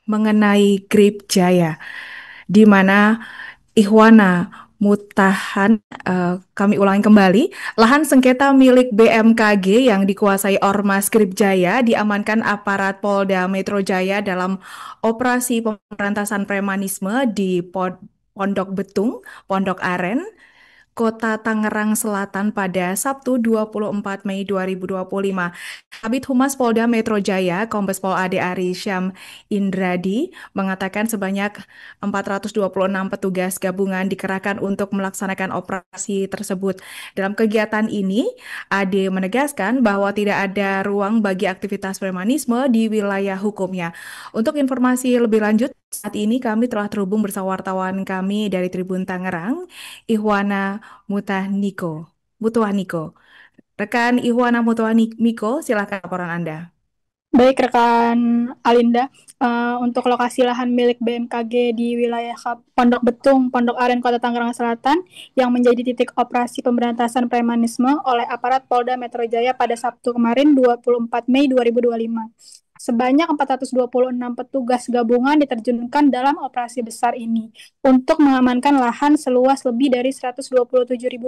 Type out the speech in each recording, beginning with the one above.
mengenai Grip Jaya, di mana Ihwana Mutahan, kami ulangi kembali, lahan sengketa milik BMKG yang dikuasai Ormas Grip Jaya diamankan aparat Polda Metro Jaya dalam operasi pemberantasan premanisme di Pondok Betung, Pondok Aren, Kota Tangerang Selatan pada Sabtu 24 Mei 2025. Kabid Humas Polda Metro Jaya, Kombes Pol Ade Ari Syam Indradi, mengatakan sebanyak 426 petugas gabungan dikerahkan untuk melaksanakan operasi tersebut. Dalam kegiatan ini, Ade menegaskan bahwa tidak ada ruang bagi aktivitas premanisme di wilayah hukumnya. Untuk informasi lebih lanjut, saat ini kami telah terhubung bersama wartawan kami dari Tribun Tangerang, Ihwana Mutah Niko. Rekan Ihwana Mutwa Miko, silakan laporan Anda. Baik, rekan Alinda, untuk lokasi lahan milik BMKG di wilayah Pondok Betung, Pondok Aren, Kota Tangerang Selatan, yang menjadi titik operasi pemberantasan premanisme oleh aparat Polda Metro Jaya pada Sabtu kemarin 24 Mei 2025. Sebanyak 426 petugas gabungan diterjunkan dalam operasi besar ini untuk mengamankan lahan seluas lebih dari 127.000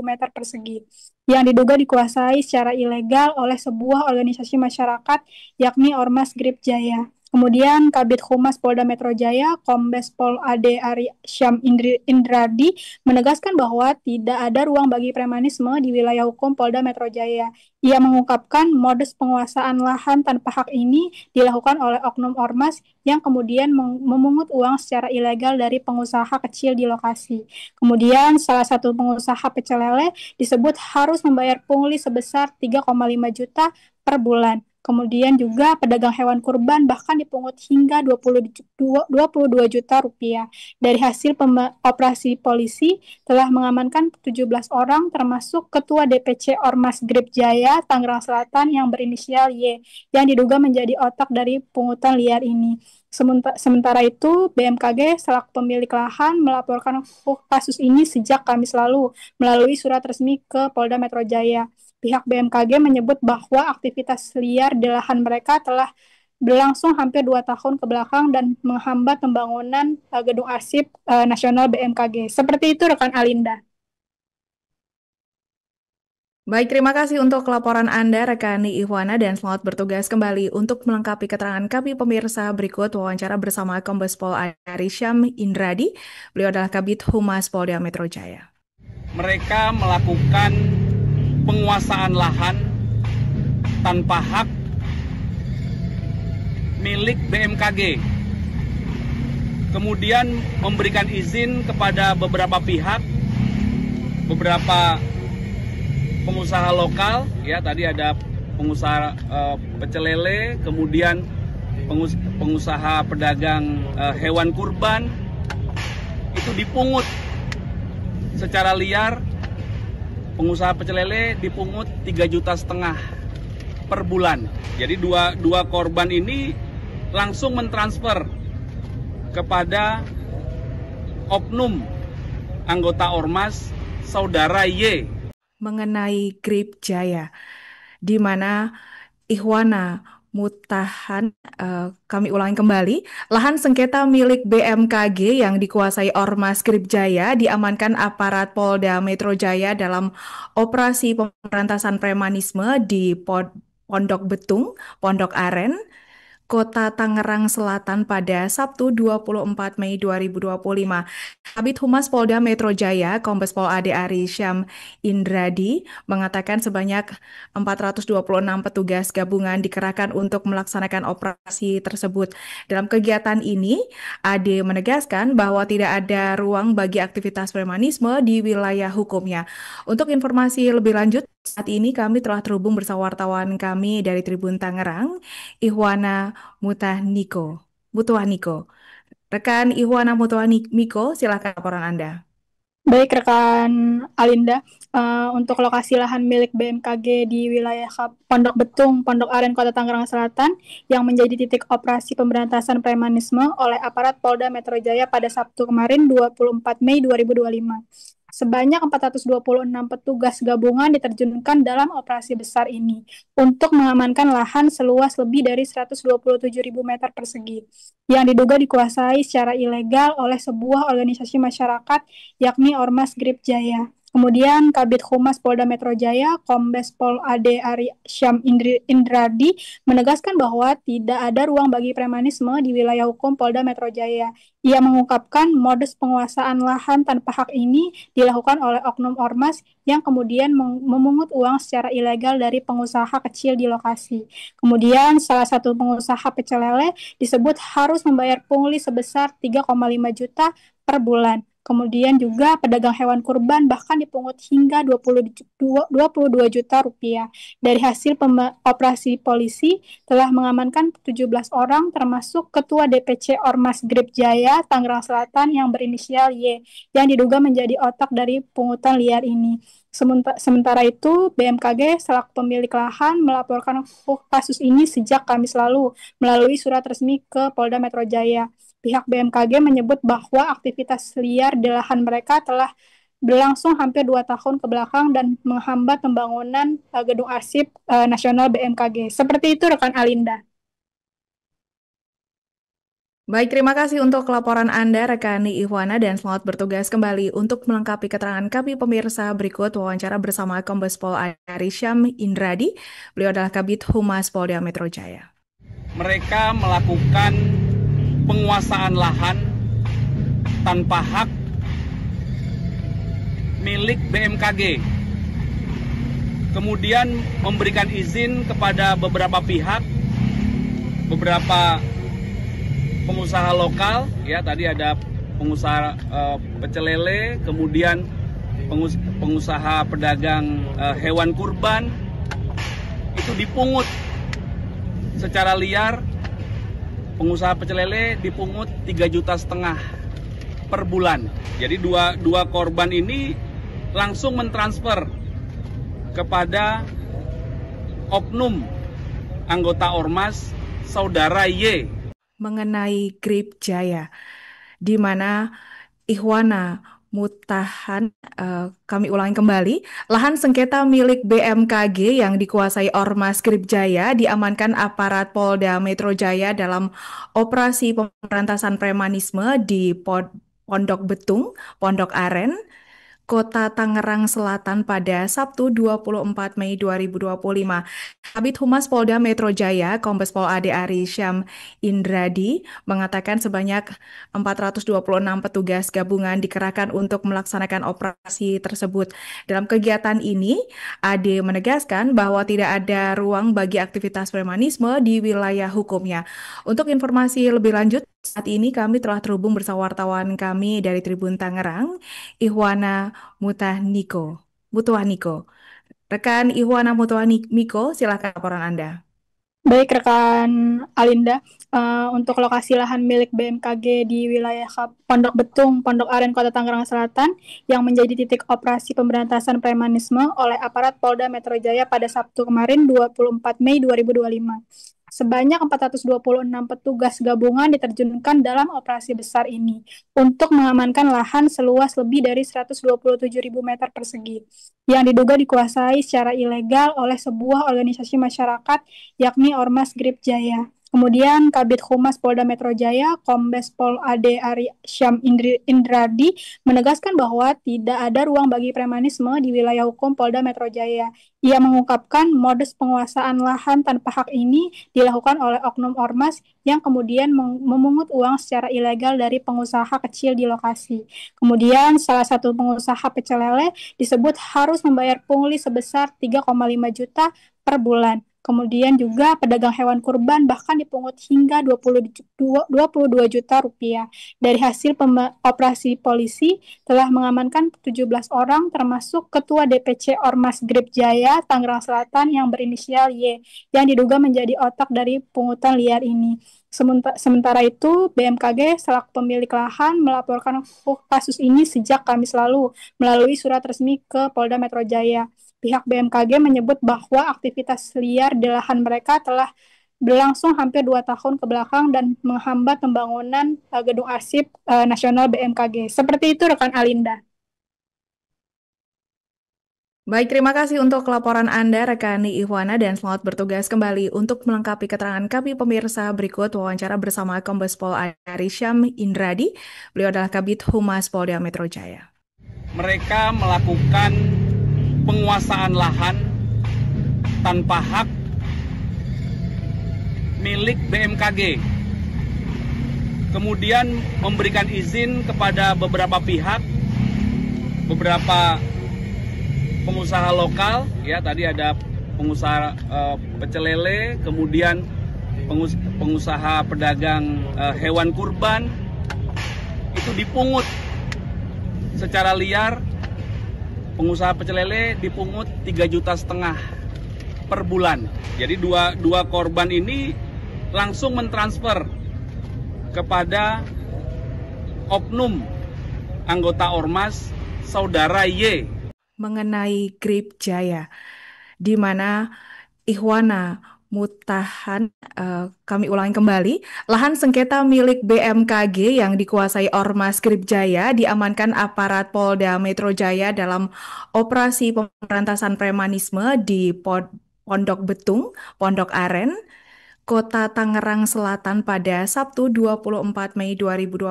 meter persegi yang diduga dikuasai secara ilegal oleh sebuah organisasi masyarakat yakni Ormas Grip Jaya. Kemudian Kabid Humas Polda Metro Jaya, Kombes Pol Ade Ari Syam Indradi, menegaskan bahwa tidak ada ruang bagi premanisme di wilayah hukum Polda Metro Jaya. Ia mengungkapkan modus penguasaan lahan tanpa hak ini dilakukan oleh oknum ormas yang kemudian memungut uang secara ilegal dari pengusaha kecil di lokasi. Kemudian salah satu pengusaha pecel lele disebut harus membayar pungli sebesar 3,5 juta per bulan. Kemudian juga pedagang hewan kurban bahkan dipungut hingga 22 juta rupiah. Dari hasil operasi polisi telah mengamankan 17 orang termasuk Ketua DPC Ormas Grip Jaya Tangerang Selatan yang berinisial Y yang diduga menjadi otak dari pungutan liar ini. Sementara itu, BMKG selaku pemilik lahan melaporkan kasus ini sejak Kamis lalu melalui surat resmi ke Polda Metro Jaya. Pihak BMKG menyebut bahwa aktivitas liar di lahan mereka telah berlangsung hampir 2 tahun ke belakang dan menghambat pembangunan gedung arsip nasional BMKG. Seperti itu, rekan Alinda. Baik, terima kasih untuk laporan Anda, rekan Ihwana, dan selamat bertugas kembali. Untuk melengkapi keterangan kami, pemirsa, berikut wawancara bersama Kombes Pol Ari Syam Indradi. Beliau adalah Kabid Humas Polda Metro Jaya. Mereka melakukan penguasaan lahan tanpa hak milik BMKG. Kemudian memberikan izin kepada beberapa pihak, beberapa pengusaha lokal, ya tadi ada pengusaha pecel lele, kemudian pengusaha pedagang hewan kurban, itu dipungut secara liar. Pengusaha pecel lele dipungut 3,5 juta per bulan. Jadi dua korban ini langsung mentransfer kepada oknum anggota ormas saudara Y. Mengenai Grip Jaya, di mana Ihwana Mutahan, kami ulangi kembali, lahan sengketa milik BMKG yang dikuasai Ormas Grip Jaya diamankan aparat Polda Metro Jaya dalam operasi pemberantasan premanisme di Pondok Betung, Pondok Aren, Kota Tangerang Selatan pada Sabtu 24 Mei 2025. Kabid Humas Polda Metro Jaya, Kombes Pol Ade Ari Syam Indradi, mengatakan sebanyak 426 petugas gabungan dikerahkan untuk melaksanakan operasi tersebut. Dalam kegiatan ini, Ade menegaskan bahwa tidak ada ruang bagi aktivitas premanisme di wilayah hukumnya. Untuk informasi lebih lanjut, saat ini kami telah terhubung bersama wartawan kami dari Tribun Tangerang, Ihwana Mutwa Niko. Rekan Ihwana Mutwa Miko, silakan laporan Anda. Baik, rekan Alinda, untuk lokasi lahan milik BMKG di wilayah Pondok Betung, Pondok Aren, Kota Tangerang Selatan, yang menjadi titik operasi pemberantasan premanisme oleh aparat Polda Metro Jaya pada Sabtu kemarin 24 Mei 2025. Sebanyak 426 petugas gabungan diterjunkan dalam operasi besar ini untuk mengamankan lahan seluas lebih dari 127.000 meter persegi yang diduga dikuasai secara ilegal oleh sebuah organisasi masyarakat yakni Ormas Grip Jaya. Kemudian Kabid Humas Polda Metro Jaya, Kombes Pol Ade Ari Syam Indradi menegaskan bahwa tidak ada ruang bagi premanisme di wilayah hukum Polda Metro Jaya. Ia mengungkapkan modus penguasaan lahan tanpa hak ini dilakukan oleh oknum ormas yang kemudian memungut uang secara ilegal dari pengusaha kecil di lokasi. Kemudian salah satu pengusaha pecel lele disebut harus membayar pungli sebesar 3,5 juta per bulan. Kemudian juga pedagang hewan kurban bahkan dipungut hingga 22 juta rupiah. Dari hasil operasi polisi telah mengamankan 17 orang termasuk Ketua DPC Ormas Grip Jaya Tangerang Selatan yang berinisial Y yang diduga menjadi otak dari pungutan liar ini. Sementara itu, BMKG selaku pemilik lahan melaporkan kasus ini sejak Kamis lalu melalui surat resmi ke Polda Metro Jaya. Pihak BMKG menyebut bahwa aktivitas liar di lahan mereka telah berlangsung hampir 2 tahun ke belakang dan menghambat pembangunan gedung arsip nasional BMKG. Seperti itu rekan Alinda. Baik, terima kasih untuk laporan Anda, Rekani Ihwana, dan selamat bertugas kembali. Untuk melengkapi keterangan kami, pemirsa, berikut wawancara bersama Kombes Pol Ari Syam Indradi. Beliau adalah Kabid Humas Polda Metro Jaya. Mereka melakukan penguasaan lahan tanpa hak milik BMKG. Kemudian memberikan izin kepada beberapa pihak, beberapa pengusaha lokal, ya tadi ada pengusaha pecel lele, kemudian pengusaha pedagang hewan kurban, itu dipungut secara liar. Pengusaha pecel lele dipungut 3,5 juta per bulan. Jadi dua korban ini langsung mentransfer kepada oknum anggota ormas saudara Y. Mengenai Grip Jaya, di mana Ihwana Mutahan, kami ulangi kembali, lahan sengketa milik BMKG yang dikuasai Ormas Grip Jaya diamankan aparat Polda Metro Jaya dalam operasi pemberantasan premanisme di Pondok Betung, Pondok Aren, Kota Tangerang Selatan pada Sabtu 24 Mei 2025. Kabid Humas Polda Metro Jaya, Kombes Pol Ade Ari Syam Indradi, mengatakan sebanyak 426 petugas gabungan dikerahkan untuk melaksanakan operasi tersebut. Dalam kegiatan ini, Ade menegaskan bahwa tidak ada ruang bagi aktivitas premanisme di wilayah hukumnya. Untuk informasi lebih lanjut, saat ini kami telah terhubung bersama wartawan kami dari Tribun Tangerang, Ihwana Mutuaniko. Rekan Ihwana Mutuaniko, silakan laporan Anda. Baik rekan Alinda, untuk lokasi lahan milik BMKG di wilayah Pondok Betung, Pondok Aren, Kota Tangerang Selatan yang menjadi titik operasi pemberantasan premanisme oleh aparat Polda Metro Jaya pada Sabtu kemarin 24 Mei 2025. Sebanyak 426 petugas gabungan diterjunkan dalam operasi besar ini untuk mengamankan lahan seluas lebih dari 127.000 meter persegi yang diduga dikuasai secara ilegal oleh sebuah organisasi masyarakat yakni Ormas Grip Jaya. Kemudian Kabid Humas Polda Metro Jaya, Kombes Pol Ade Ari Syam Indradi menegaskan bahwa tidak ada ruang bagi premanisme di wilayah hukum Polda Metro Jaya. Ia mengungkapkan modus penguasaan lahan tanpa hak ini dilakukan oleh oknum ormas yang kemudian memungut uang secara ilegal dari pengusaha kecil di lokasi. Kemudian salah satu pengusaha pecel lele disebut harus membayar pungli sebesar 3,5 juta per bulan. Kemudian juga pedagang hewan kurban bahkan dipungut hingga 22 juta rupiah. Dari hasil operasi polisi telah mengamankan 17 orang termasuk Ketua DPC Ormas Grip Jaya Tangerang Selatan yang berinisial Y yang diduga menjadi otak dari pungutan liar ini. Sementara itu, BMKG selaku pemilik lahan melaporkan kasus ini sejak Kamis lalu melalui surat resmi ke Polda Metro Jaya. Pihak BMKG menyebut bahwa aktivitas liar di lahan mereka telah berlangsung hampir 2 tahun ke belakang dan menghambat pembangunan gedung arsip nasional BMKG. Seperti itu rekan Alinda. Baik, terima kasih untuk laporan Anda, Rekani Ihwana, dan selamat bertugas kembali. Untuk melengkapi keterangan kami, pemirsa, berikut wawancara bersama Kombes Pol Ari Syam Indradi. Beliau adalah Kabid Humas Polda Metro Jaya. Mereka melakukan penguasaan lahan tanpa hak milik BMKG. Kemudian memberikan izin kepada beberapa pihak, beberapa pengusaha lokal, ya tadi ada pengusaha pecel lele, kemudian pengusaha pedagang hewan kurban, itu dipungut secara liar. Pengusaha pecel lele dipungut 3,5 juta per bulan. Jadi dua korban ini langsung mentransfer kepada oknum anggota Ormas Saudara Y mengenai Grip Jaya, di mana Ihwana Mutahan, kami ulangi kembali, lahan sengketa milik BMKG yang dikuasai Ormas Grip Jaya diamankan aparat Polda Metro Jaya dalam operasi pemberantasan premanisme di Pondok Betung, Pondok Aren, Kota Tangerang Selatan pada Sabtu 24 Mei 2025.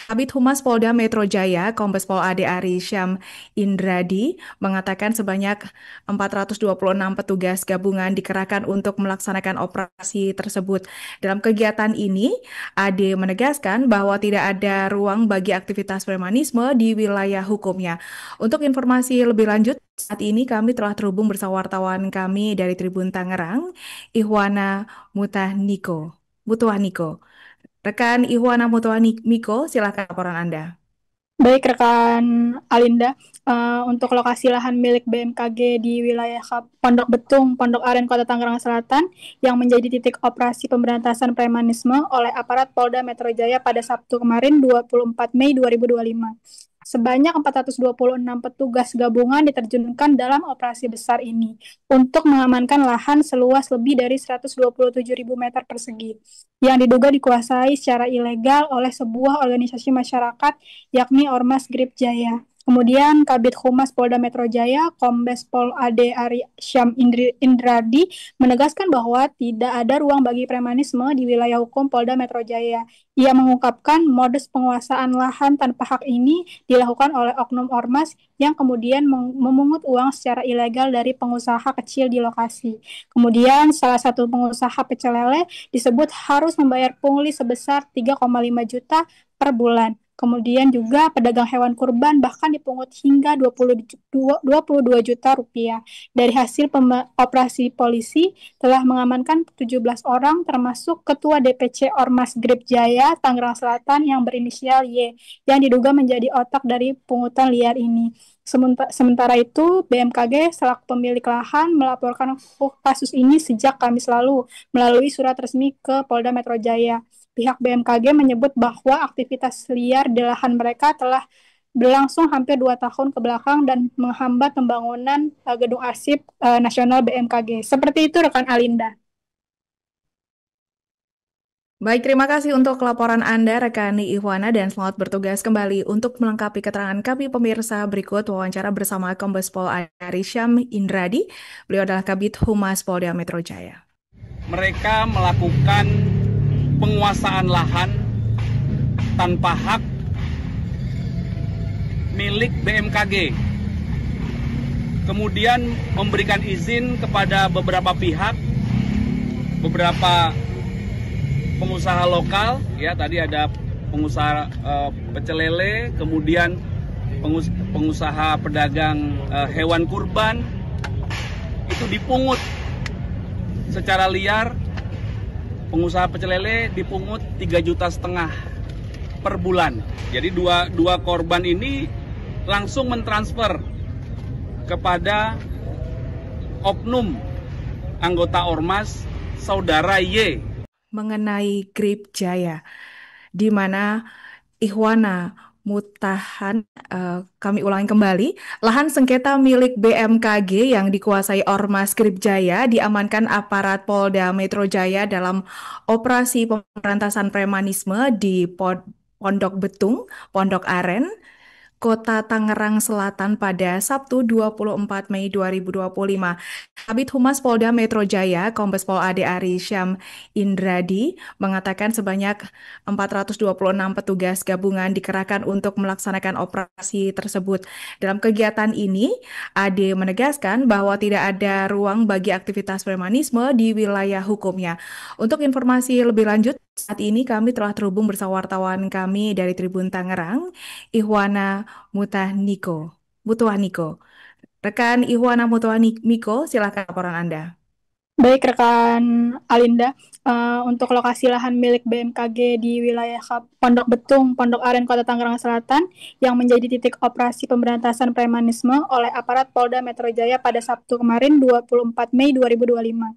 Kabid Humas Polda Metro Jaya, Kombes Pol Ade Ari Syam Indradi, mengatakan sebanyak 426 petugas gabungan dikerahkan untuk melaksanakan operasi tersebut. Dalam kegiatan ini, Ade menegaskan bahwa tidak ada ruang bagi aktivitas premanisme di wilayah hukumnya. Untuk informasi lebih lanjut, saat ini kami telah terhubung bersama wartawan kami dari Tribun Tangerang, Ihwana Mutuaniko. Rekan Ihwana Mutuaniko, silakan laporan Anda. Baik, rekan Alinda, untuk lokasi lahan milik BMKG di wilayah Pondok Betung, Pondok Aren, Kota Tangerang Selatan, yang menjadi titik operasi pemberantasan premanisme oleh aparat Polda Metro Jaya pada Sabtu kemarin, 24 Mei 2025. Sebanyak 426 petugas gabungan diterjunkan dalam operasi besar ini untuk mengamankan lahan seluas lebih dari 127.000 meter persegi yang diduga dikuasai secara ilegal oleh sebuah organisasi masyarakat yakni Ormas Grip Jaya. Kemudian Kabid Humas Polda Metro Jaya, Kombes Pol Ade Ari Syam Indradi, menegaskan bahwa tidak ada ruang bagi premanisme di wilayah hukum Polda Metro Jaya. Ia mengungkapkan modus penguasaan lahan tanpa hak ini dilakukan oleh oknum ormas yang kemudian memungut uang secara ilegal dari pengusaha kecil di lokasi. Kemudian salah satu pengusaha pecel lele disebut harus membayar pungli sebesar 3,5 juta per bulan. Kemudian juga pedagang hewan kurban bahkan dipungut hingga 22 juta rupiah. Dari hasil operasi polisi telah mengamankan 17 orang termasuk Ketua DPC Ormas Grip Jaya Tangerang Selatan yang berinisial Y yang diduga menjadi otak dari pungutan liar ini. Sementara itu, BMKG selaku pemilik lahan melaporkan kasus ini sejak Kamis lalu melalui surat resmi ke Polda Metro Jaya. Pihak BMKG menyebut bahwa aktivitas liar di lahan mereka telah berlangsung hampir 2 tahun ke belakang dan menghambat pembangunan gedung arsip nasional BMKG. Seperti itu rekan Alinda. Baik, terima kasih untuk laporan Anda, Rekani Ihwana, dan selamat bertugas kembali. Untuk melengkapi keterangan kami, pemirsa, berikut wawancara bersama Kombes Pol Ari Syam Indradi. Beliau adalah Kabid Humas Polda Metro Jaya. Mereka melakukan penguasaan lahan tanpa hak milik BMKG. Kemudian memberikan izin kepada beberapa pihak, beberapa pengusaha lokal, ya tadi ada pengusaha pecel lele, kemudian pengusaha pedagang hewan kurban, itu dipungut secara liar. Pengusaha pecel lele dipungut 3,5 juta per bulan. Jadi dua korban ini langsung mentransfer kepada oknum anggota Ormas Saudara Y mengenai Grip Jaya, di mana Ihwana Mutahan, kami ulangi kembali, lahan sengketa milik BMKG yang dikuasai Ormas Grip Jaya diamankan aparat Polda Metro Jaya dalam operasi pemberantasan premanisme di Pondok Betung, Pondok Aren, Kota Tangerang Selatan pada Sabtu 24 Mei 2025. Kabid Humas Polda Metro Jaya, Kombes Pol Ade Ari Syam Indradi, mengatakan sebanyak 426 petugas gabungan dikerahkan untuk melaksanakan operasi tersebut. Dalam kegiatan ini, Ade menegaskan bahwa tidak ada ruang bagi aktivitas premanisme di wilayah hukumnya. Untuk informasi lebih lanjut, saat ini kami telah terhubung bersama wartawan kami dari Tribun Tangerang, Ihwana Mutuaniko. Rekan Ihwana Mutuaniko, silakan laporan Anda. Baik rekan Alinda, untuk lokasi lahan milik BMKG di wilayah Pondok Betung, Pondok Aren, Kota Tangerang Selatan yang menjadi titik operasi pemberantasan premanisme oleh aparat Polda Metro Jaya pada Sabtu kemarin 24 Mei 2025.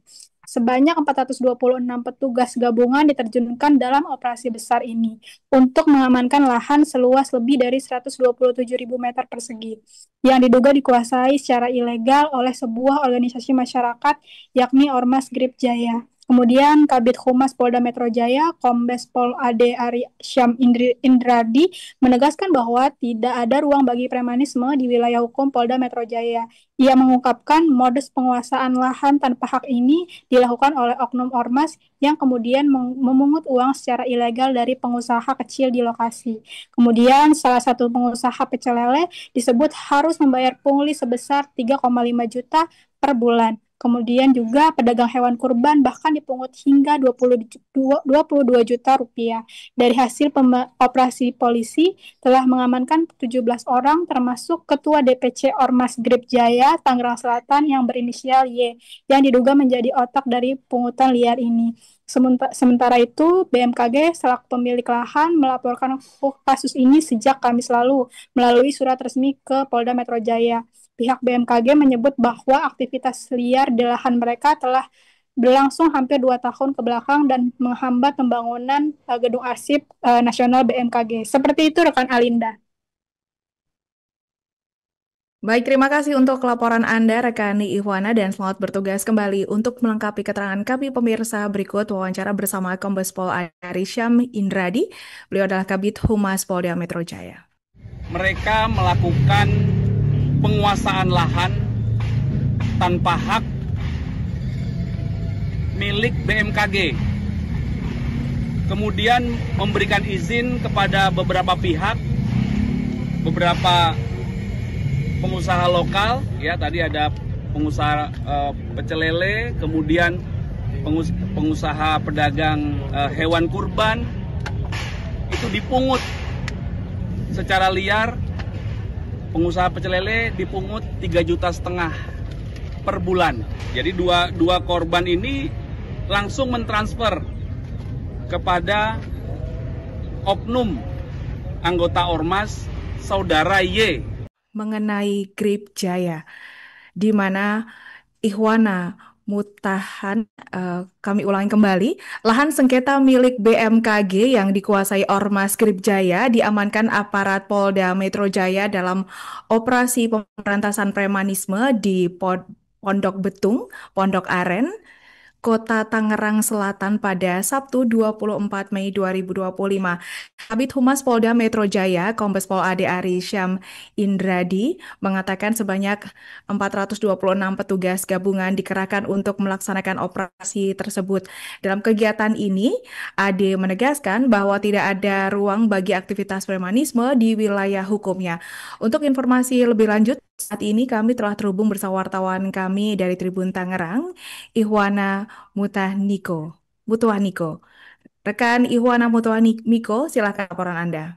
Sebanyak 426 petugas gabungan diterjunkan dalam operasi besar ini untuk mengamankan lahan seluas lebih dari 127.000 meter persegi yang diduga dikuasai secara ilegal oleh sebuah organisasi masyarakat yakni Ormas Grip Jaya. Kemudian Kabid Humas Polda Metro Jaya, Kombes Pol Ade Ari Syam Indradi, menegaskan bahwa tidak ada ruang bagi premanisme di wilayah hukum Polda Metro Jaya. Ia mengungkapkan modus penguasaan lahan tanpa hak ini dilakukan oleh oknum ormas yang kemudian memungut uang secara ilegal dari pengusaha kecil di lokasi. Kemudian salah satu pengusaha pecel lele disebut harus membayar pungli sebesar 3,5 juta per bulan. Kemudian juga pedagang hewan kurban bahkan dipungut hingga 22 juta rupiah. Dari hasil operasi polisi telah mengamankan 17 orang termasuk Ketua DPC Ormas Grip Jaya Tangerang Selatan yang berinisial Y yang diduga menjadi otak dari pungutan liar ini. Sementara itu, BMKG selaku pemilik lahan melaporkan kasus ini sejak Kamis lalu melalui surat resmi ke Polda Metro Jaya. Pihak BMKG menyebut bahwa aktivitas liar di lahan mereka telah berlangsung hampir 2 tahun ke belakang dan menghambat pembangunan gedung arsip nasional BMKG. Seperti itu rekan Alinda. Baik, terima kasih untuk laporan Anda, rekan Ihwana, dan selamat bertugas kembali. Untuk melengkapi keterangan kami, pemirsa, berikut wawancara bersama Kombes Pol Ari Syam Indradi. Beliau adalah Kabid Humas Polda Metro Jaya. Mereka melakukan penguasaan lahan tanpa hak milik BMKG. Kemudian memberikan izin kepada beberapa pihak, beberapa pengusaha lokal, ya tadi ada pengusaha pecel lele, kemudian pengusaha pedagang hewan kurban, itu dipungut secara liar. Pengusaha pecel lele dipungut 3,5 juta per bulan. Jadi dua korban ini langsung mentransfer kepada oknum anggota ormas saudara Y. Mengenai Grip Jaya, di mana Ihwana kami ulangi kembali, lahan sengketa milik BMKG yang dikuasai Ormas Grip Jaya diamankan aparat Polda Metro Jaya dalam operasi pemberantasan premanisme di Pondok Betung, Pondok Aren, Kota Tangerang Selatan pada Sabtu 24 Mei 2025. Kabid Humas Polda Metro Jaya, Kombes Pol Ade Ari Syam Indradi, mengatakan sebanyak 426 petugas gabungan dikerahkan untuk melaksanakan operasi tersebut. Dalam kegiatan ini, Ade menegaskan bahwa tidak ada ruang bagi aktivitas premanisme di wilayah hukumnya. Untuk informasi lebih lanjut, saat ini kami telah terhubung bersama wartawan kami dari Tribun Tangerang, Ihwana Mutuaniko. Rekan Ihwana Mutuaniko, silakan laporan Anda.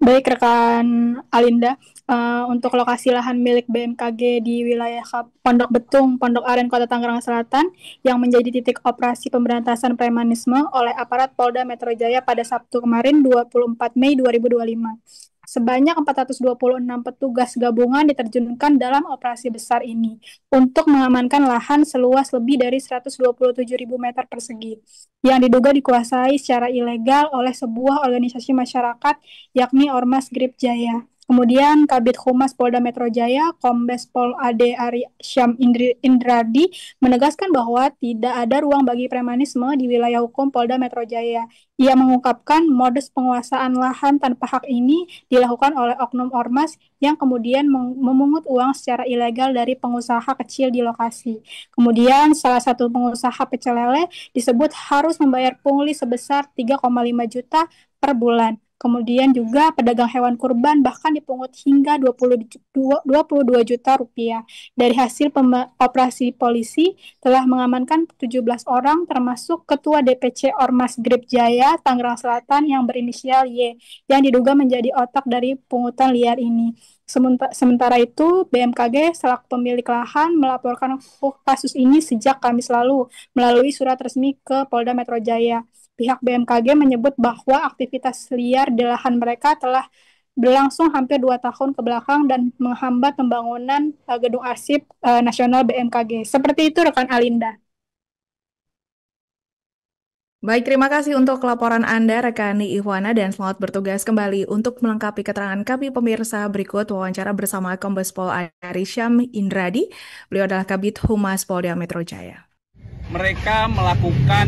Baik rekan Alinda, untuk lokasi lahan milik BMKG di wilayah Pondok Betung, Pondok Aren, Kota Tangerang Selatan yang menjadi titik operasi pemberantasan premanisme oleh aparat Polda Metro Jaya pada Sabtu kemarin 24 Mei 2025. Sebanyak 426 petugas gabungan diterjunkan dalam operasi besar ini untuk mengamankan lahan seluas lebih dari 127.000 meter persegi yang diduga dikuasai secara ilegal oleh sebuah organisasi masyarakat yakni Ormas Grip Jaya. Kemudian Kabid Humas Polda Metro Jaya, Kombes Pol Ade Ari Syam Indradi menegaskan bahwa tidak ada ruang bagi premanisme di wilayah hukum Polda Metro Jaya. Ia mengungkapkan modus penguasaan lahan tanpa hak ini dilakukan oleh oknum ormas yang kemudian memungut uang secara ilegal dari pengusaha kecil di lokasi. Kemudian salah satu pengusaha pecel lele disebut harus membayar pungli sebesar 3,5 juta per bulan. Kemudian juga pedagang hewan kurban bahkan dipungut hingga 22 juta rupiah. Dari hasil operasi polisi telah mengamankan 17 orang termasuk Ketua DPC Ormas Grip Jaya Tangerang Selatan yang berinisial Y yang diduga menjadi otak dari pungutan liar ini. Sementara itu, BMKG selaku pemilik lahan melaporkan kasus ini sejak Kamis lalu melalui surat resmi ke Polda Metro Jaya. Pihak BMKG menyebut bahwa aktivitas liar di lahan mereka telah berlangsung hampir 2 tahun ke belakang dan menghambat pembangunan gedung arsip nasional BMKG. Seperti itu rekan Alinda. Baik, terima kasih untuk laporan Anda, rekan Ihwana, dan selamat bertugas kembali. Untuk melengkapi keterangan kami, pemirsa, berikut wawancara bersama Kombes Pol Ari Syam Indradi. Beliau adalah Kabid Humas Polda Metro Jaya. Mereka melakukan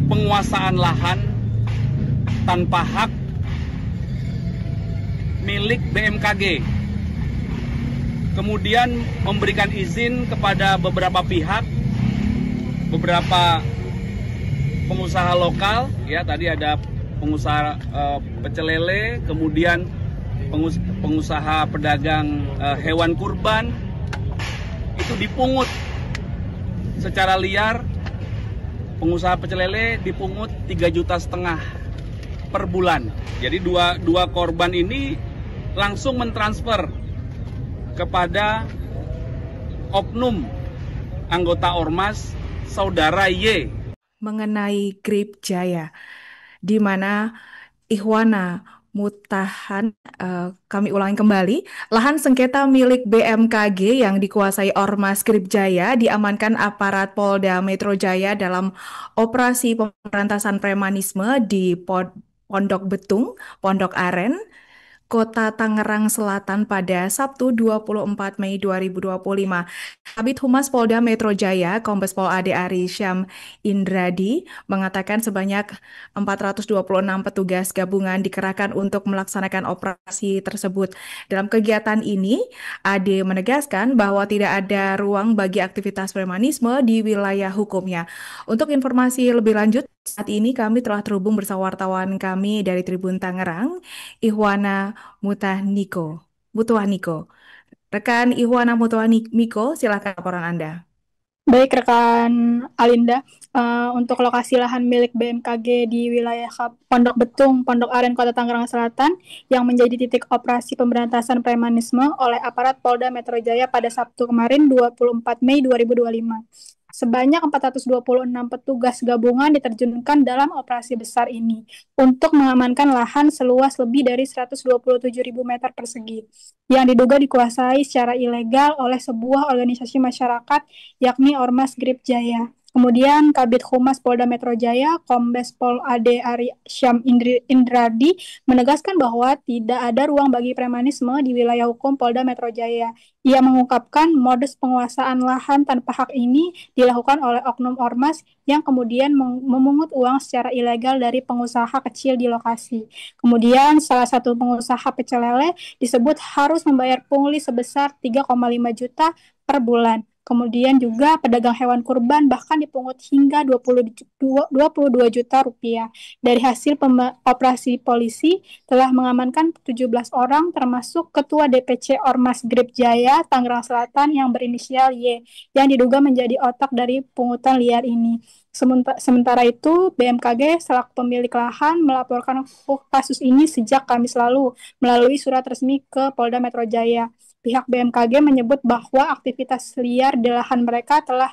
penguasaan lahan tanpa hak milik BMKG. Kemudian memberikan izin kepada beberapa pihak, beberapa pengusaha lokal, ya tadi ada pengusaha pecel lele, kemudian pengusaha pedagang hewan kurban, itu dipungut secara liar. Pengusaha pecel lele dipungut 3,5 juta per bulan. Jadi dua korban ini langsung mentransfer kepada oknum anggota ormas saudara Y. Mengenai Grip Jaya, di mana Ihwana Mutahan, kami ulangi kembali, lahan sengketa milik BMKG yang dikuasai Ormas Grip Jaya diamankan aparat Polda Metro Jaya dalam operasi pemberantasan premanisme di Pondok Betung, Pondok Aren, Kota Tangerang Selatan pada Sabtu 24 Mei 2025. Kabid Humas Polda Metro Jaya, Kombes Pol Ade Ari Syam Indradi, mengatakan sebanyak 426 petugas gabungan dikerahkan untuk melaksanakan operasi tersebut. Dalam kegiatan ini, Ade menegaskan bahwa tidak ada ruang bagi aktivitas premanisme di wilayah hukumnya. Untuk informasi lebih lanjut, saat ini kami telah terhubung bersama wartawan kami dari Tribun Tangerang, Ihwana Mutuhaniko. Rekan Ihwana Mutuhaniko, silakan laporan Anda. Baik rekan Alinda, untuk lokasi lahan milik BMKG di wilayah Pondok Betung, Pondok Aren, Kota Tangerang Selatan yang menjadi titik operasi pemberantasan premanisme oleh aparat Polda Metro Jaya pada Sabtu kemarin 24 Mei 2025. Sebanyak 426 petugas gabungan diterjunkan dalam operasi besar ini untuk mengamankan lahan seluas lebih dari 127.000 meter persegi yang diduga dikuasai secara ilegal oleh sebuah organisasi masyarakat yakni Ormas Grip Jaya. Kemudian Kabid Humas Polda Metro Jaya, Kombes Pol Ade Ari Syam Indradi menegaskan bahwa tidak ada ruang bagi premanisme di wilayah hukum Polda Metro Jaya. Ia mengungkapkan modus penguasaan lahan tanpa hak ini dilakukan oleh oknum ormas yang kemudian memungut uang secara ilegal dari pengusaha kecil di lokasi. Kemudian salah satu pengusaha pecel lele disebut harus membayar pungli sebesar 3,5 juta per bulan. Kemudian juga pedagang hewan kurban bahkan dipungut hingga 22 juta rupiah. Dari hasil operasi polisi telah mengamankan 17 orang termasuk Ketua DPC Ormas Grip Jaya Tangerang Selatan yang berinisial Y yang diduga menjadi otak dari pungutan liar ini. Sementara itu, BMKG selaku pemilik lahan melaporkan kasus ini sejak Kamis lalu melalui surat resmi ke Polda Metro Jaya. Pihak BMKG menyebut bahwa aktivitas liar di lahan mereka telah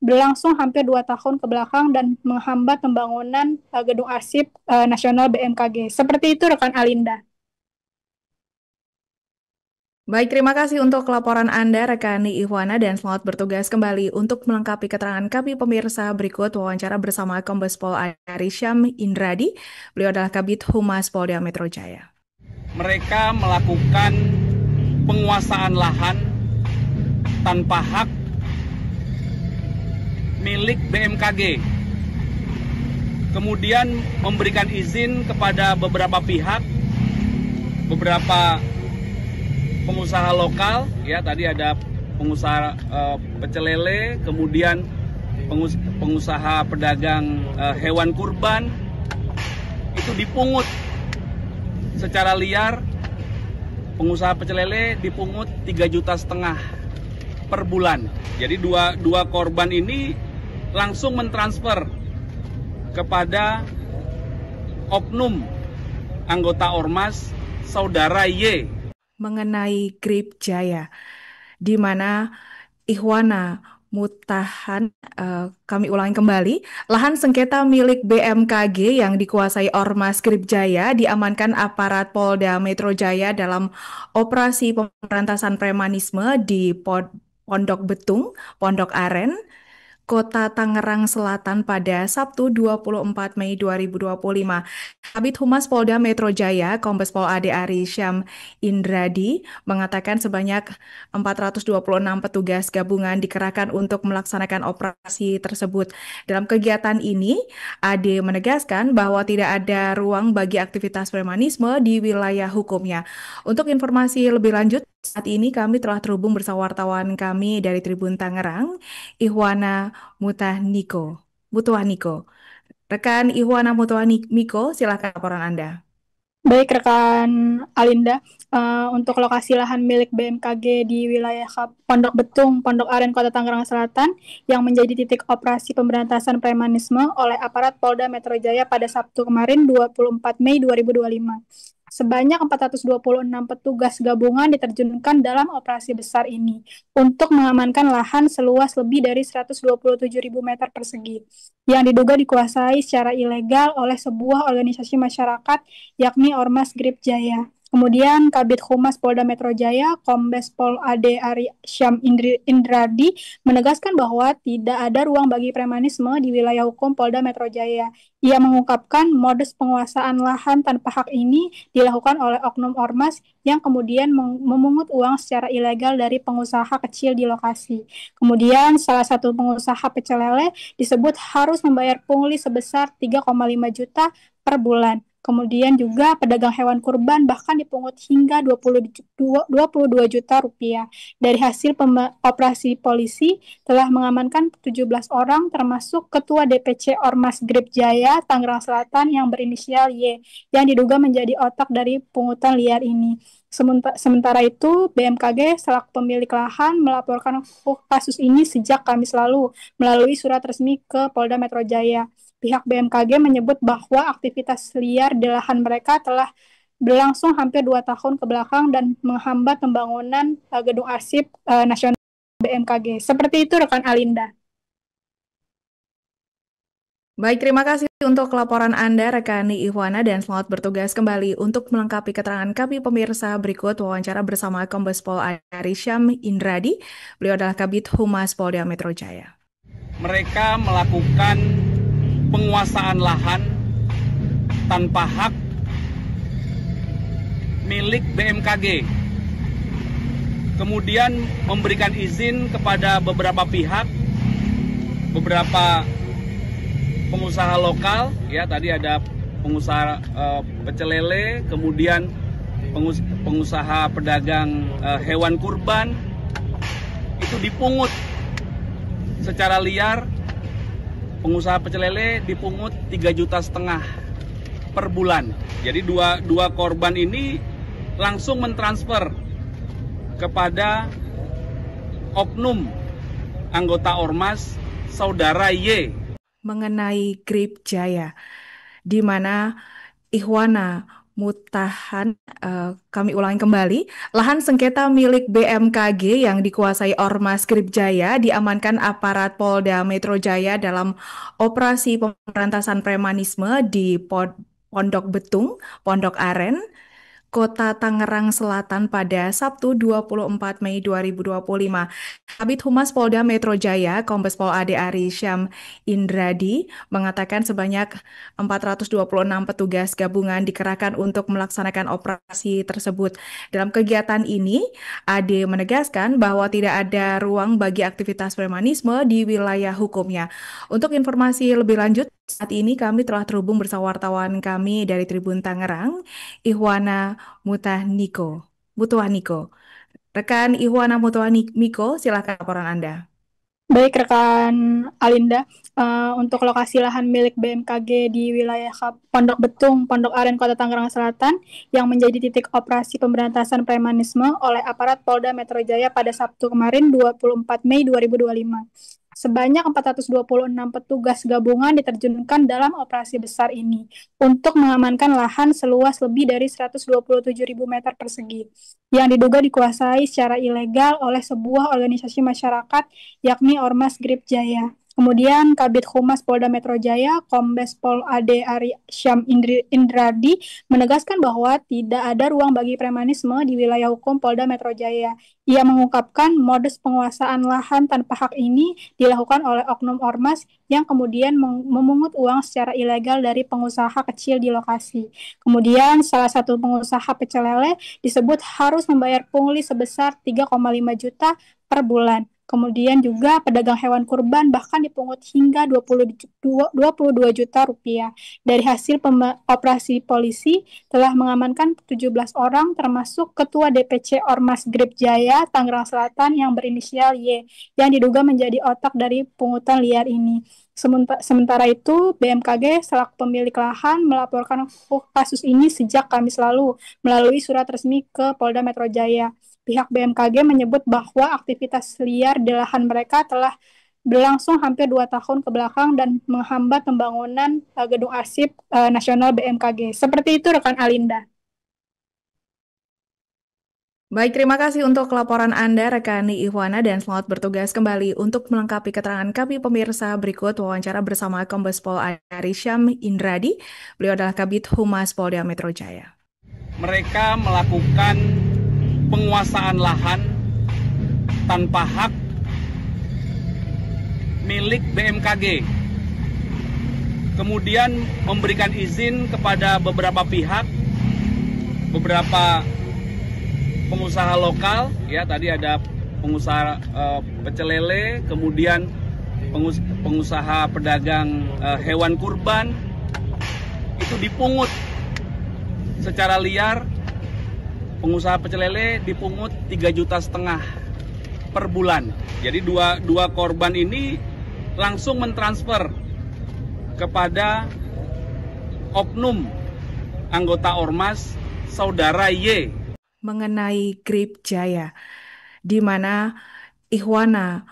berlangsung hampir 2 tahun ke belakang dan menghambat pembangunan gedung arsip nasional BMKG. Seperti itu rekan Alinda. Baik, terima kasih untuk laporan Anda, rekan Ihwana, dan selamat bertugas kembali. Untuk melengkapi keterangan kami, pemirsa, berikut wawancara bersama Kombes Pol Ari Syam Indradi. Beliau adalah Kabid Humas Polda Metro Jaya. mereka melakukan penguasaan lahan tanpa hak milik BMKG. Kemudian memberikan izin kepada beberapa pihak, beberapa pengusaha lokal, ya tadi ada pengusaha pecel lele, kemudian pengusaha pedagang hewan kurban, itu dipungut secara liar. Pengusaha pecel lele dipungut 3,5 juta per bulan. Jadi dua korban ini langsung mentransfer kepada oknum anggota Ormas Saudara Y. Mengenai Grip Jaya, di mana Ihwana Mutahan, kami ulangi kembali, lahan sengketa milik BMKG yang dikuasai Ormas Grip Jaya diamankan aparat Polda Metro Jaya dalam operasi pemberantasan premanisme di Pondok Betung, Pondok Aren, Kota Tangerang Selatan pada Sabtu 24 Mei 2025. Kabid Humas Polda Metro Jaya, Kombes Pol Ade Ari Syam Indradi, mengatakan sebanyak 426 petugas gabungan dikerahkan untuk melaksanakan operasi tersebut. Dalam kegiatan ini, Ade menegaskan bahwa tidak ada ruang bagi aktivitas premanisme di wilayah hukumnya. Untuk informasi lebih lanjut, saat ini kami telah terhubung bersama wartawan kami dari Tribun Tangerang, Ihwana Mutuaniko. Rekan Ihwana Mutuaniko, silakan laporan Anda. Baik rekan Alinda, untuk lokasi lahan milik BMKG di wilayah Pondok Betung, Pondok Aren, Kota Tangerang Selatan yang menjadi titik operasi pemberantasan premanisme oleh aparat Polda Metro Jaya pada Sabtu kemarin 24 Mei 2025. Sebanyak 426 petugas gabungan diterjunkan dalam operasi besar ini untuk mengamankan lahan seluas lebih dari 127.000 meter persegi yang diduga dikuasai secara ilegal oleh sebuah organisasi masyarakat yakni Ormas Grip Jaya. Kemudian Kabid Humas Polda Metro Jaya, Kombes Pol Ade Ari Syam Indradi, menegaskan bahwa tidak ada ruang bagi premanisme di wilayah hukum Polda Metro Jaya. Ia mengungkapkan modus penguasaan lahan tanpa hak ini dilakukan oleh oknum ormas yang kemudian memungut uang secara ilegal dari pengusaha kecil di lokasi. Kemudian salah satu pengusaha pecel lele disebut harus membayar pungli sebesar 3,5 juta per bulan. Kemudian juga pedagang hewan kurban bahkan dipungut hingga 22 juta rupiah. Dari hasil operasi polisi telah mengamankan 17 orang termasuk Ketua DPC Ormas Grip Jaya Tangerang Selatan yang berinisial Y yang diduga menjadi otak dari pungutan liar ini. Sementara itu, BMKG selaku pemilik lahan melaporkan kasus ini sejak Kamis lalu melalui surat resmi ke Polda Metro Jaya. Pihak BMKG menyebut bahwa aktivitas liar di lahan mereka telah berlangsung hampir 2 tahun ke belakang dan menghambat pembangunan gedung arsip nasional BMKG. Seperti itu rekan Alinda. Baik, terima kasih untuk laporan Anda, rekan Ihwana, dan selamat bertugas kembali. Untuk melengkapi keterangan kami, pemirsa, berikut wawancara bersama Kombes Pol Ari Syam Indradi. Beliau adalah Kabid Humas Polda Metro Jaya. Mereka melakukan penguasaan lahan tanpa hak milik BMKG. Kemudian memberikan izin kepada beberapa pihak, beberapa pengusaha lokal, ya tadi ada pengusaha pecel lele, kemudian pengusaha pedagang hewan kurban, itu dipungut secara liar. Pengusaha pecel lele dipungut 3,5 juta per bulan. Jadi dua korban ini langsung mentransfer kepada oknum anggota Ormas Saudara Y. Mengenai Grip Jaya, di mana Ihwana Mutahan, kami ulangi kembali, lahan sengketa milik BMKG yang dikuasai Ormas Grip Jaya diamankan aparat Polda Metro Jaya dalam operasi pemberantasan premanisme di Pondok Betung, Pondok Aren, Kota Tangerang Selatan pada Sabtu 24 Mei 2025. Kabid Humas Polda Metro Jaya, Kombes Pol Ade Ari Syam Indradi, mengatakan sebanyak 426 petugas gabungan dikerahkan untuk melaksanakan operasi tersebut. Dalam kegiatan ini, Ade menegaskan bahwa tidak ada ruang bagi aktivitas premanisme di wilayah hukumnya. Untuk informasi lebih lanjut, saat ini kami telah terhubung bersama wartawan kami dari Tribun Tangerang, Ihwana Mutuaniko. Rekan Ihwana Mutuaniko, silakan laporan Anda. Baik rekan Alinda, untuk lokasi lahan milik BMKG di wilayah Pondok Betung, Pondok Aren, Kota Tangerang Selatan yang menjadi titik operasi pemberantasan premanisme oleh aparat Polda Metro Jaya pada Sabtu kemarin 24 Mei 2025. Sebanyak 426 petugas gabungan diterjunkan dalam operasi besar ini untuk mengamankan lahan seluas lebih dari 127.000 meter persegi yang diduga dikuasai secara ilegal oleh sebuah organisasi masyarakat yakni Ormas Grip Jaya. Kemudian Kabid Humas Polda Metro Jaya, Kombes Pol Ade Ari Syam Indradi menegaskan bahwa tidak ada ruang bagi premanisme di wilayah hukum Polda Metro Jaya. Ia mengungkapkan modus penguasaan lahan tanpa hak ini dilakukan oleh oknum ormas yang kemudian memungut uang secara ilegal dari pengusaha kecil di lokasi. Kemudian salah satu pengusaha pecel lele disebut harus membayar pungli sebesar 3,5 juta per bulan. Kemudian juga pedagang hewan kurban bahkan dipungut hingga 22 juta rupiah. Dari hasil operasi polisi telah mengamankan 17 orang termasuk Ketua DPC Ormas Grip Jaya Tangerang Selatan yang berinisial Y yang diduga menjadi otak dari pungutan liar ini. Sementara itu, BMKG selaku pemilik lahan melaporkan kasus ini sejak Kamis lalu melalui surat resmi ke Polda Metro Jaya. Pihak BMKG menyebut bahwa aktivitas liar di lahan mereka telah berlangsung hampir 2 tahun ke belakang dan menghambat pembangunan gedung arsip nasional BMKG. Seperti itu rekan Alinda. Baik, terima kasih untuk laporan Anda, rekan Ihwana, dan selamat bertugas kembali. Untuk melengkapi keterangan kami, pemirsa, berikut wawancara bersama Kombes Pol Ari Syam Indradi. Beliau adalah Kabid Humas Polda Metro Jaya. Mereka melakukan penguasaan lahan tanpa hak milik BMKG. Kemudian memberikan izin kepada beberapa pihak, beberapa pengusaha lokal, ya tadi ada pengusaha pecel lele, kemudian pengusaha pedagang hewan kurban, itu dipungut secara liar. Pengusaha pecel lele dipungut 3,5 juta per bulan. Jadi dua korban ini langsung mentransfer kepada oknum anggota ormas saudara Y. Mengenai Grip Jaya, di mana Ihwana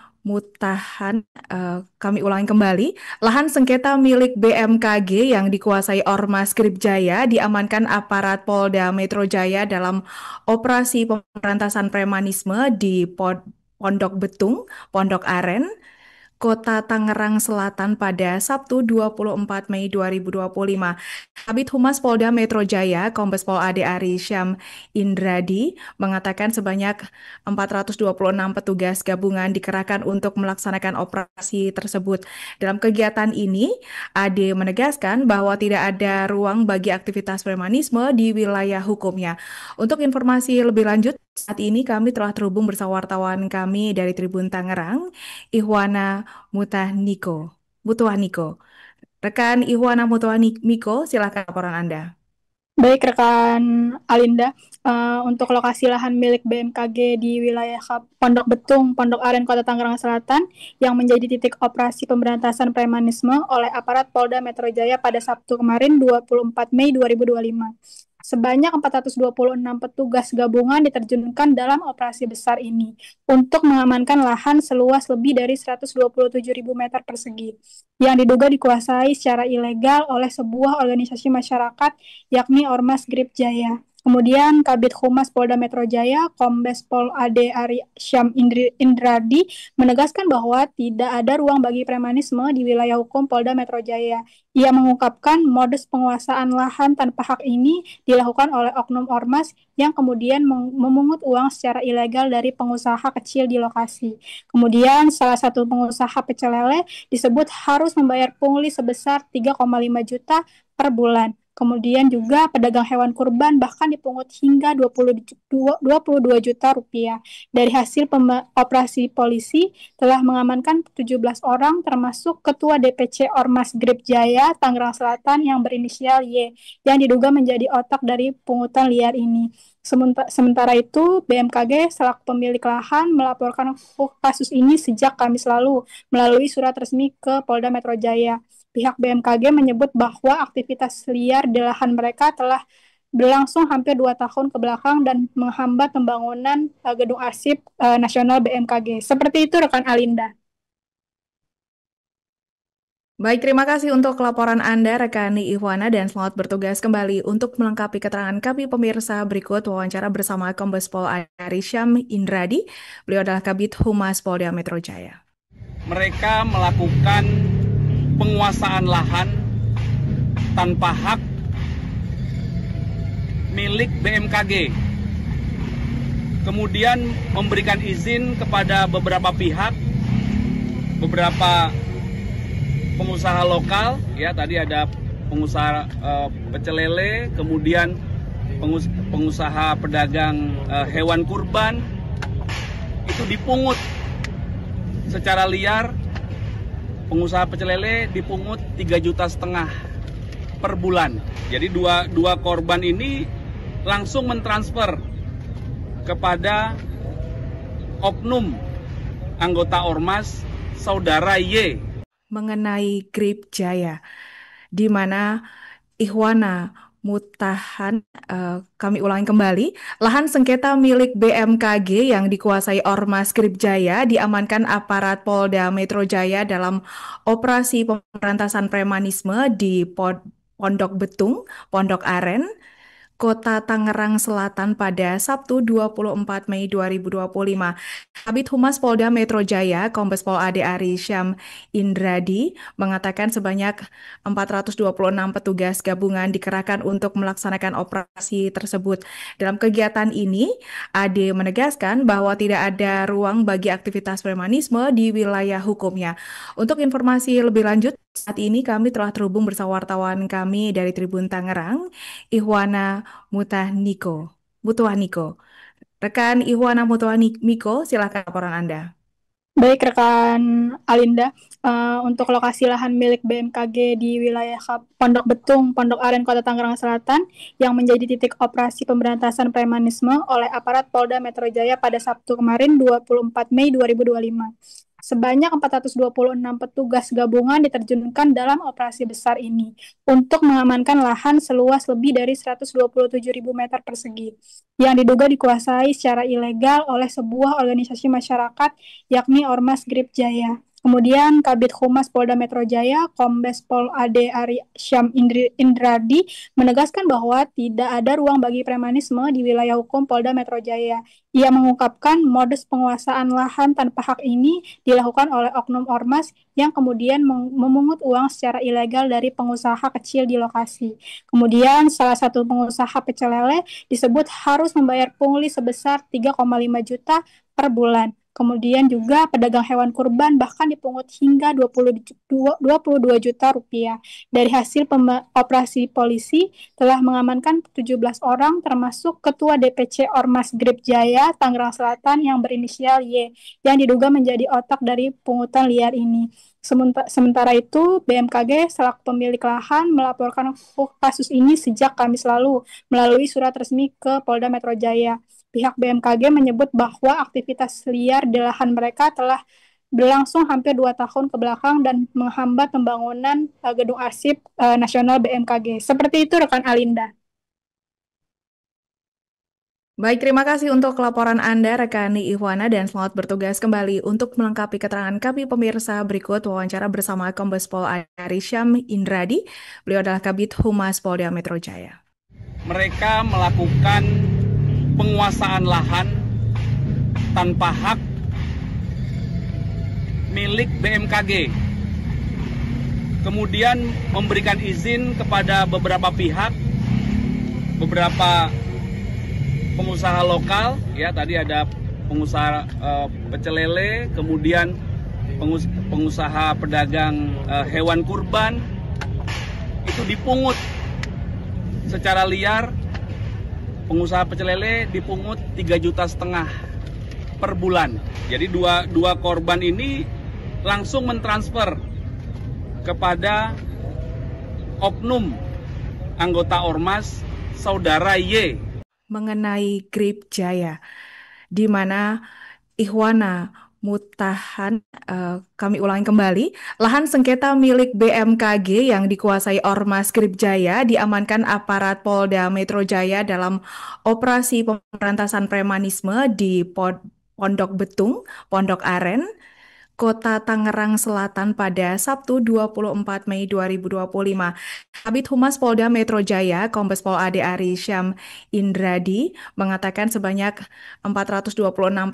kami ulangi kembali, lahan sengketa milik BMKG yang dikuasai Ormas Grip Jaya diamankan aparat Polda Metro Jaya dalam operasi pemberantasan premanisme di Pondok Betung, Pondok Aren, Kota Tangerang Selatan pada Sabtu 24 Mei 2025. Kabid Humas Polda Metro Jaya, Kombes Pol Ade Ari Syam Indradi, mengatakan sebanyak 426 petugas gabungan dikerahkan untuk melaksanakan operasi tersebut. Dalam kegiatan ini, Ade menegaskan bahwa tidak ada ruang bagi aktivitas premanisme di wilayah hukumnya. Untuk informasi lebih lanjut, saat ini kami telah terhubung bersama wartawan kami dari Tribun Tangerang, Ihwana Mutuaniko. Rekan Ihwana Mutuaniko, silakan laporan Anda. Baik rekan Alinda, untuk lokasi lahan milik BMKG di wilayah Pondok Betung, Pondok Aren, Kota Tangerang Selatan yang menjadi titik operasi pemberantasan premanisme oleh aparat Polda Metro Jaya pada Sabtu kemarin 24 Mei 2025. Sebanyak 426 petugas gabungan diterjunkan dalam operasi besar ini untuk mengamankan lahan seluas lebih dari 127.000 meter persegi yang diduga dikuasai secara ilegal oleh sebuah organisasi masyarakat yakni Ormas Grip Jaya. Kemudian Kabid Humas Polda Metro Jaya, Kombes Pol Ade Ari Syam Indradi menegaskan bahwa tidak ada ruang bagi premanisme di wilayah hukum Polda Metro Jaya. Ia mengungkapkan modus penguasaan lahan tanpa hak ini dilakukan oleh oknum ormas yang kemudian memungut uang secara ilegal dari pengusaha kecil di lokasi. Kemudian salah satu pengusaha pecel lele disebut harus membayar pungli sebesar 3,5 juta per bulan. Kemudian juga pedagang hewan kurban bahkan dipungut hingga 22 juta rupiah. Dari hasil operasi polisi telah mengamankan 17 orang termasuk Ketua DPC Ormas Grip Jaya Tangerang Selatan yang berinisial Y yang diduga menjadi otak dari pungutan liar ini. Sementara itu, BMKG selaku pemilik lahan melaporkan kasus ini sejak Kamis lalu melalui surat resmi ke Polda Metro Jaya. Pihak BMKG menyebut bahwa aktivitas liar di lahan mereka telah berlangsung hampir 2 tahun ke belakang dan menghambat pembangunan gedung arsip nasional BMKG. Seperti itu rekan Alinda. Baik, terima kasih untuk laporan Anda, rekan Ihwana, dan selamat bertugas kembali. Untuk melengkapi keterangan kami, pemirsa, berikut wawancara bersama Kombes Pol Ari Syam Indradi. Beliau adalah Kabid Humas Polda Metro Jaya. Mereka melakukan penguasaan lahan tanpa hak milik BMKG. Kemudian memberikan izin kepada beberapa pihak, beberapa pengusaha lokal, ya tadi ada pengusaha pecel lele, kemudian pengusaha pedagang hewan kurban, itu dipungut secara liar. Pengusaha pecel lele dipungut 3,5 juta per bulan. Jadi dua korban ini langsung mentransfer kepada oknum anggota ormas saudara Y. Mengenai Grip Jaya, di mana Ihwana Mutahan, kami ulangi kembali, lahan sengketa milik BMKG yang dikuasai Ormas Grip Jaya diamankan aparat Polda Metro Jaya dalam operasi pemberantasan premanisme di Pondok Betung, Pondok Aren, Kota Tangerang Selatan pada Sabtu 24 Mei 2025. Kabid Humas Polda Metro Jaya, Kombes Pol Ade Ari Syam Indradi, mengatakan sebanyak 426 petugas gabungan dikerahkan untuk melaksanakan operasi tersebut. Dalam kegiatan ini, Ade menegaskan bahwa tidak ada ruang bagi aktivitas premanisme di wilayah hukumnya. Untuk informasi lebih lanjut, saat ini kami telah terhubung bersama wartawan kami dari Tribun Tangerang, Ihwana Mutuhaniko. Rekan Ihwana Mutuhaniko, silakan laporan Anda. Baik rekan Alinda, untuk lokasi lahan milik BMKG di wilayah Pondok Betung, Pondok Aren, Kota Tangerang Selatan yang menjadi titik operasi pemberantasan premanisme oleh aparat Polda Metro Jaya pada Sabtu kemarin 24 Mei 2025. Sebanyak 426 petugas gabungan diterjunkan dalam operasi besar ini untuk mengamankan lahan seluas lebih dari 127.000 meter persegi yang diduga dikuasai secara ilegal oleh sebuah organisasi masyarakat yakni Ormas Grip Jaya. Kemudian Kabid Humas Polda Metro Jaya, Kombes Pol Ade Ari Syam Indradi menegaskan bahwa tidak ada ruang bagi premanisme di wilayah hukum Polda Metro Jaya. Ia mengungkapkan modus penguasaan lahan tanpa hak ini dilakukan oleh oknum ormas yang kemudian memungut uang secara ilegal dari pengusaha kecil di lokasi. Kemudian salah satu pengusaha pecel lele disebut harus membayar pungli sebesar 3,5 juta per bulan. Kemudian juga pedagang hewan kurban bahkan dipungut hingga 22 juta rupiah. Dari hasil operasi polisi telah mengamankan 17 orang termasuk Ketua DPC Ormas Grip Jaya Tangerang Selatan yang berinisial Y yang diduga menjadi otak dari pungutan liar ini. Sementara itu, BMKG selaku pemilik lahan melaporkan kasus ini sejak Kamis lalu melalui surat resmi ke Polda Metro Jaya. Pihak BMKG menyebut bahwa aktivitas liar di lahan mereka telah berlangsung hampir 2 tahun ke belakang dan menghambat pembangunan gedung arsip nasional BMKG. Seperti itu rekan Alinda. Baik, terima kasih untuk laporan Anda, rekan Ihwana, dan selamat bertugas kembali. Untuk melengkapi keterangan kami, pemirsa, berikut wawancara bersama Kombes Pol Ari Syam Indradi. Beliau adalah Kabid Humas Polda Metro Jaya. mereka melakukan penguasaan lahan tanpa hak milik BMKG. Kemudian memberikan izin kepada beberapa pihak, beberapa pengusaha lokal, ya tadi ada pengusaha pecel lele, kemudian pengusaha pedagang hewan kurban, itu dipungut secara liar. Pengusaha pecel lele dipungut 3,5 juta per bulan. Jadi dua korban ini langsung mentransfer kepada oknum anggota Ormas Saudara Y. Mengenai Grip Jaya, di mana Ihwana Mutahan, kami ulangi kembali, lahan sengketa milik BMKG yang dikuasai Ormas Grip Jaya diamankan aparat Polda Metro Jaya dalam operasi pemberantasan premanisme di Pondok Betung, Pondok Aren, Kota Tangerang Selatan pada Sabtu 24 Mei 2025. Kabid Humas Polda Metro Jaya, Kombes Pol Ade Ari Syam Indradi, mengatakan sebanyak 426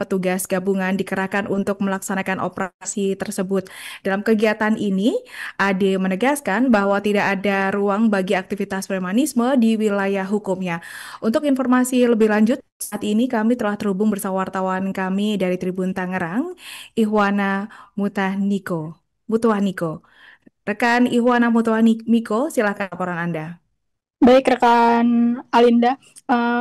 petugas gabungan dikerahkan untuk melaksanakan operasi tersebut. Dalam kegiatan ini, Ade menegaskan bahwa tidak ada ruang bagi aktivitas premanisme di wilayah hukumnya. Untuk informasi lebih lanjut, saat ini kami telah terhubung bersama wartawan kami dari Tribun Tangerang, Ihwana Mutuaniko. Rekan Ihwana Mutuaniko, silakan laporan Anda. Baik rekan Alinda,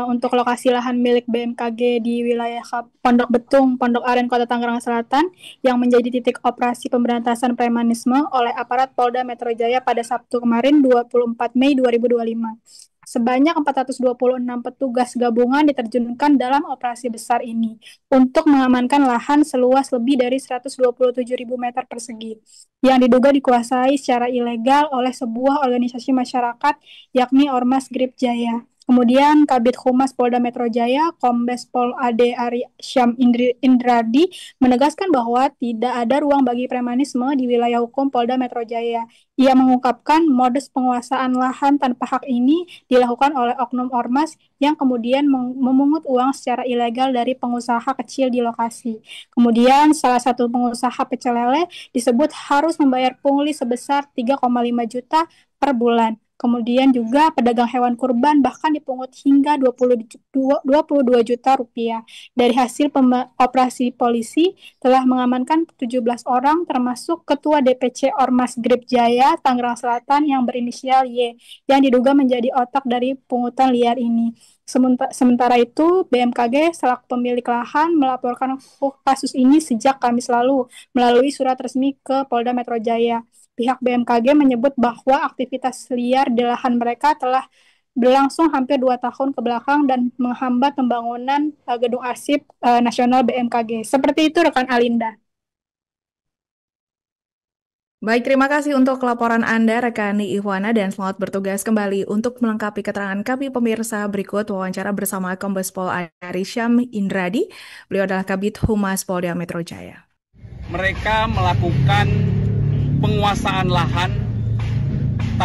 untuk lokasi lahan milik BMKG di wilayah Pondok Betung, Pondok Aren, Kota Tangerang Selatan yang menjadi titik operasi pemberantasan premanisme oleh aparat Polda Metro Jaya pada Sabtu kemarin 24 Mei 2025. Sebanyak 426 petugas gabungan diterjunkan dalam operasi besar ini untuk mengamankan lahan seluas lebih dari 127.000 meter persegi yang diduga dikuasai secara ilegal oleh sebuah organisasi masyarakat yakni Ormas Grip Jaya. Kemudian Kabid Humas Polda Metro Jaya, Kombes Pol Ade Ari Syam Indradi, menegaskan bahwa tidak ada ruang bagi premanisme di wilayah hukum Polda Metro Jaya. Ia mengungkapkan modus penguasaan lahan tanpa hak ini dilakukan oleh oknum ormas yang kemudian memungut uang secara ilegal dari pengusaha kecil di lokasi. Kemudian salah satu pengusaha pecel lele disebut harus membayar pungli sebesar 3,5 juta per bulan. Kemudian juga pedagang hewan kurban bahkan dipungut hingga 22 juta rupiah. Dari hasil operasi polisi telah mengamankan 17 orang termasuk Ketua DPC Ormas Grip Jaya Tangerang Selatan yang berinisial Y yang diduga menjadi otak dari pungutan liar ini. Sementara itu, BMKG selaku pemilik lahan melaporkan kasus ini sejak Kamis lalu melalui surat resmi ke Polda Metro Jaya. Pihak BMKG menyebut bahwa aktivitas liar di lahan mereka telah berlangsung hampir 2 tahun ke belakang dan menghambat pembangunan gedung arsip nasional BMKG. Seperti itu rekan Alinda. Baik, terima kasih untuk laporan Anda, rekan Ihwana, dan selamat bertugas kembali. Untuk melengkapi keterangan kami, pemirsa, berikut wawancara bersama Kombes Pol Ari Syam Indradi. Beliau adalah Kabid Humas Polda Metro Jaya. Mereka melakukan penguasaan lahan